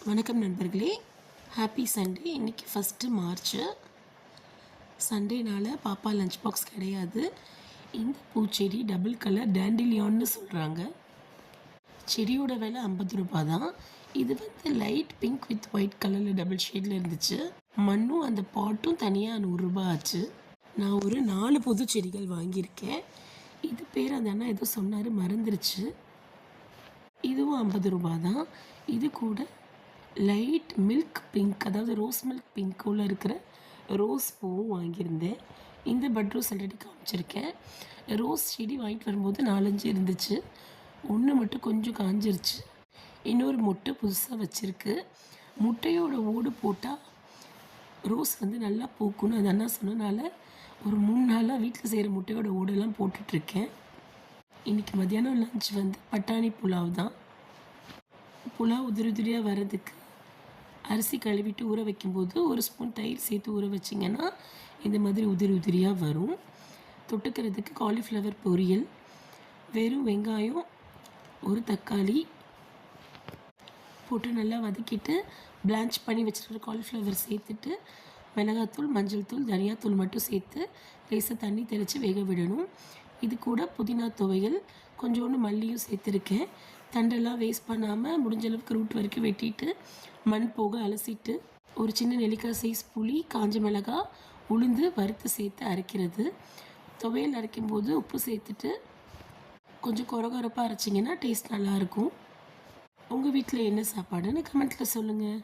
வணக்கம் நண்பர்களே, happy Sunday. இன்றைக்கி ஃபஸ்ட்டு மார்ச். சண்டேனால் பாப்பா லஞ்ச் பாக்ஸ் கிடையாது. இந்த பூச்செடி டபுள் கலர் டேண்டிலியான்னு சொல்கிறாங்க. செடியோட விலை 50 ரூபா தான். இது லைட் பிங்க் வித் ஒயிட் கலரில் டபுள் ஷேடில் இருந்துச்சு. மண்ணும் அந்த பாட்டும் தனியாக 100 ரூபா ஆச்சு. நான் ஒரு 4 புது செடிகள் வாங்கியிருக்கேன். இது பேர் அந்த அண்ணா ஏதோ சொன்னார், மறந்துருச்சு. இதுவும் 50 ரூபா தான். இது கூட லைட் மில்க் பிங்க், அதாவது ரோஸ் மில்க் பிங்க்குள்ளே இருக்கிற ரோஸ் பூவும் வாங்கியிருந்தேன். இந்த பட் ரோஸ் ஆல்ரெடி காமிச்சிருக்கேன். ரோஸ் செடி வாங்கிட்டு வரும்போது 4-5 இருந்துச்சு. ஒன்று மட்டும் கொஞ்சம் காஞ்சிருச்சு. இன்னொரு மொட்டை புதுசாக வச்சுருக்கு. முட்டையோட ஓடு போட்டால் ரோஸ் நல்லா பூக்குன்னு அது அண்ணா சொன்னனால ஒரு 3 நாளாக வீட்டில் செய்கிற முட்டையோட ஓடெல்லாம் போட்டுட்ருக்கேன். இன்றைக்கி மத்தியானம் லஞ்ச் பட்டாணி புலாவ் தான். புலாவ் உதிரி உதிரியாக வர்றதுக்கு அரிசி கழுவிட்டு ஊற வைக்கும்போது 1 ஸ்பூன் தயிர் சேர்த்து ஊற வச்சிங்கன்னா இந்த மாதிரி உதிரி உதிரியாக வரும். தொட்டுக்கிறதுக்கு காலிஃப்ளவர் பொரியல், வெறும் வெங்காயம், ஒரு தக்காளி போட்டு நல்லா வதக்கிட்டு பிளான்ச் பண்ணி வச்சுருக்கிற காலிஃப்ளவர் சேர்த்துட்டு மிளகாத்தூள், மஞ்சள் தூள், தனியாத்தூள் மட்டும் சேர்த்து லேசாக தண்ணி தெளித்து வேக விடணும். இது கூட புதினா துவையல், கொஞ்சோண்டு மல்லியும் சேர்த்துருக்கேன். தண்டெல்லாம் வேஸ்ட் பண்ணாமல் முடிஞ்ச அளவுக்கு ரூட் வரைக்கும் வெட்டிட்டு மண் போக அலசிட்டு ஒரு சின்ன நெல்லிக்காய் சைஸ் புளி, காஞ்ச மிளகாய், உளுந்து வறுத்து சேர்த்து அரைக்கிறது. துவையல் அரைக்கும்போது உப்பு சேர்த்துட்டு கொஞ்சம் கொரகொரப்பாக அரைச்சிங்கன்னா டேஸ்ட் நல்லாயிருக்கும். உங்கள் வீட்டில் என்ன சாப்பாடுன்னு கமெண்ட்டில் சொல்லுங்கள்.